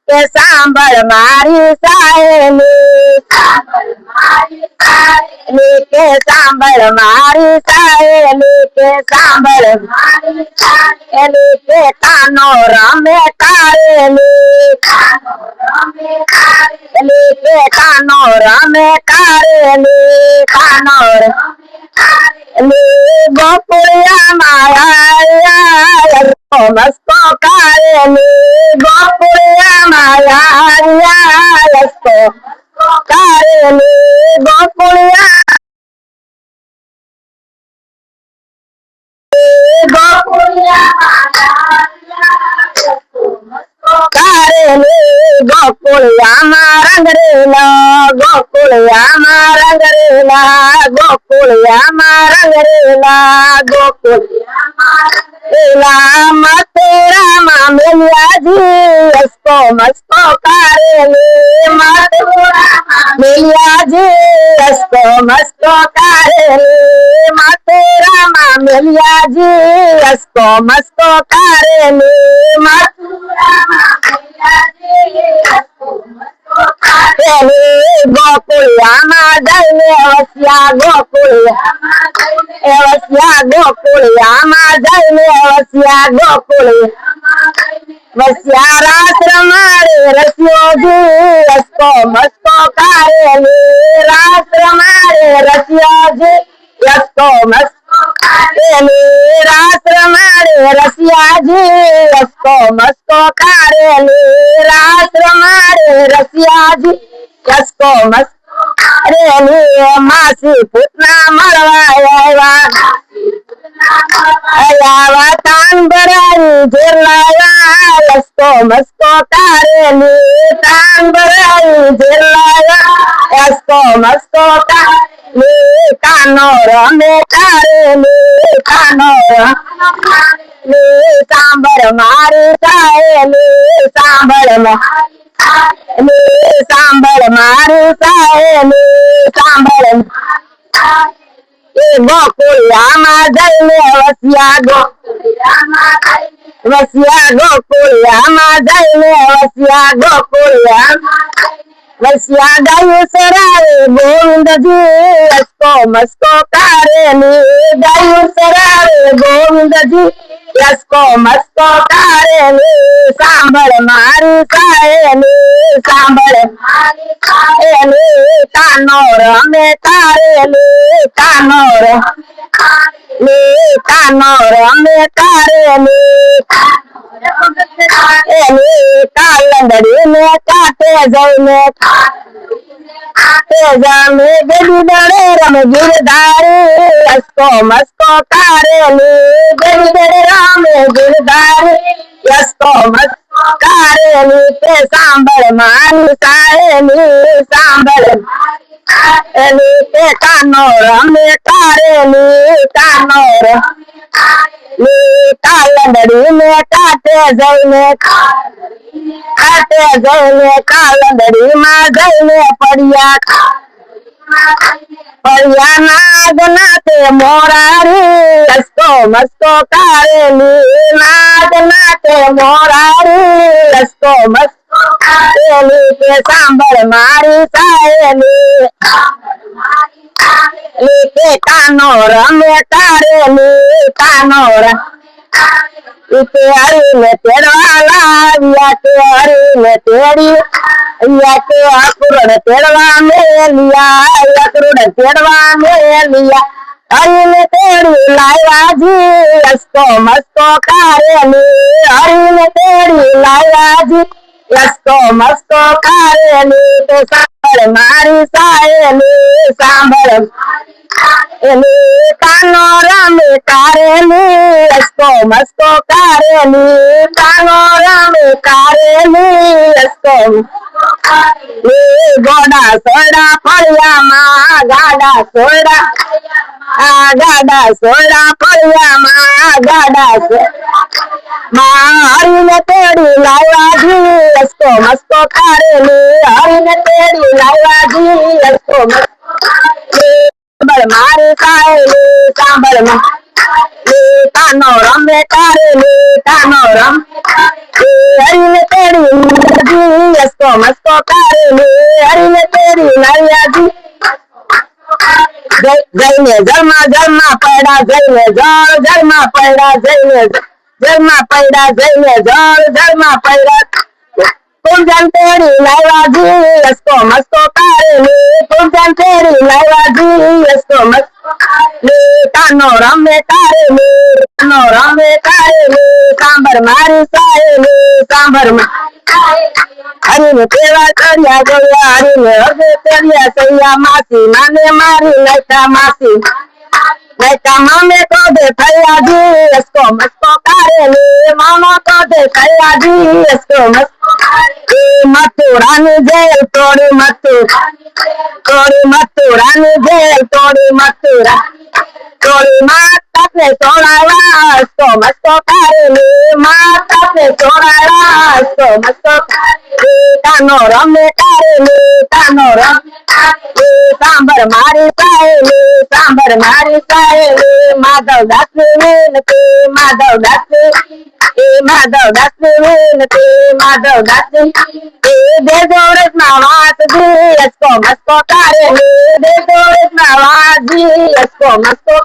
કે સાંભળ મારી સાહેલી કે સાંભળ મારી સાહેલી કે સાંભળ એલી કે કાનો રમે કારેલી એલી કે કાનો રમે કારેલી કાનો ગોકુળિયા માયા મસ્તો કારેલી ગોકુળિયા માયા મસ્તો કારેલી ગોકુળિયા કારેલી ગોકુળિયામાં રંગરેલા ગોકુળિયામાં રંગરેલા ગોકુળિયામાં રંગરેલા ગોકુળિયામાં મથુરામાં મેલિયાજી અસ્કો મસ્કો કારેલી મથુરામાં મેલિયાજી અસ્કો મસ્કો કારેલી મથુરામાં મેલિયાજી અસ્કો મસ્કો કારેલી ગોકુળિયામાં જઈને વસ્યા ગોકુળિયામાં જઈને વસ્યા ગોકુળિયા વસ્યા રાસ રમાડે રસિયોજી અસ્કો મસ્કો કારેલી રાસ રમાડે રસિયોજી અસ્કો મસ્કો કારેલી રાસ રમાડે રસિયાજી અસ્કો મસ્કો કારેલી રાસ રમાડે રસિયાજી અસ્કો મસ્કો કારેલી માસી પૂતના મળવા આવ્યા તાન ભરાઈ જેરલાયા અસ્કો મસ્કો કારેલી તાન ભરાઈ જેરલાયા અસ્કો મસ્કો કારેલી કાનો રમે કારેલી કાનો સાંભળ મારી સાહેલી સાંભળ સાંભળ મારી સાહેલી સાંભળ ગોકુળિયામાં જઈને વસ્યા ગોકુળિયામાં જઈને વસ્યા ગોકુળિયામાં વસ્યા ગાયું સરાવે ગોવિંદજી અસ્કો મસ્કો કારેલી ગાયું સરાવે ગોવિંદજી અસ્કો મસ્કો કારેલી સાંભળ મારી સાહેલી સાંભળ એલી કાનો રમે કારેલી કાનો રમે કારેલી એલી કાલંદડી ને કાટે જઈને જામે ગડી દડે રમે ગિરધારી અસ્કો મસ્કો કારેલી ગડી દડે રમે ગિરધારી અસ્કો મસ્કો કારેલી તે સાંભળ મારી સાહેલી સાંભળ એલી તે કાનો રમે કારેલી કાનો કાલંદડી ને કાટે જઈને કાલંદડી માં જઈને પડ્યા નાગ નાથે મોરારી અસ્કો મસ્કો કારેલી નાગ નાથે મોરારી અસ્કો મસ્કો કારેલી તે સાંભળ મારી સાહેલી કે કાનો રમે કારેલી કાનો હરીને તેડવા લાવ્યા કે હરીને તેડી કે અકરુડ તેડવા મેલિયા અકરુડ તેડવા મેલિયા હરીને તેડી લાવ્યાજી અસ્કો મસ્કો કારેલી હરીને તેડી લાવ્યાજી અસ્કો મસ્કો કારેલી તો સાંભળ મારી સાહેલી સાંભળ એલી કાનો રમે કારેલી અસ્કો મસ્કો કારેલી કાનો રમે કારેલી અસ્કો ગોડા સોડા ફળિયામાં ગાડા સોડા ફળિયામાં ગાડા હરીને તેડી લાવ્યાજી અસ્કો મસ્કો કારેલી હરીને તેડી લાવ્યાજી અસ્કો મારી સાહેલી સાંભળ કાનો રમે કારેલી કાનો રમે હરીને તેડી મસ્કો કારેલી હરીને તેરી નરિયાજી જઈને જળમાં પડ્યા જઈને જળમાં પડ્યા જઈને જળમાં પડ્યા જઈને જળમાં પડ્યા કુંજન તેરી લાવ્યાજી હસકો મસ્કો કારેલી કુંજન તેરી લાવ્યાજી હસકો મસ્કો કારેલી કાનો રમે કારેલી સાંભર મારી સાહેલી સાંભર હરીને તેવા કર્યા જોયા હરીને હૃદય કર્યા સૈયા માસી માને મારી નૈતા માસી નૈતા મામે કોદે થયાજી હસકો મસ્કો કારેલી મામો કોદે થયાજી હસકો મસ્કો કારેલી મથુરાની જેલ તોડી મથુરાની જેલ તોડી મથુરાની તોડી માતાને છોડાવ્યા હસકો મસ્કો કારેલી માતાને છોડાવ્યા હસકો મસ્કો કારેલી કાનો રમે કારેલી સાંભર મારી સાહેલી માધવ દાસની વિનતી માધવ દાસની દેજો રસમાં વાતજી હસકો મસ્કો કારેલી દેજો રસમાં વાતજી હસકો મસ્કો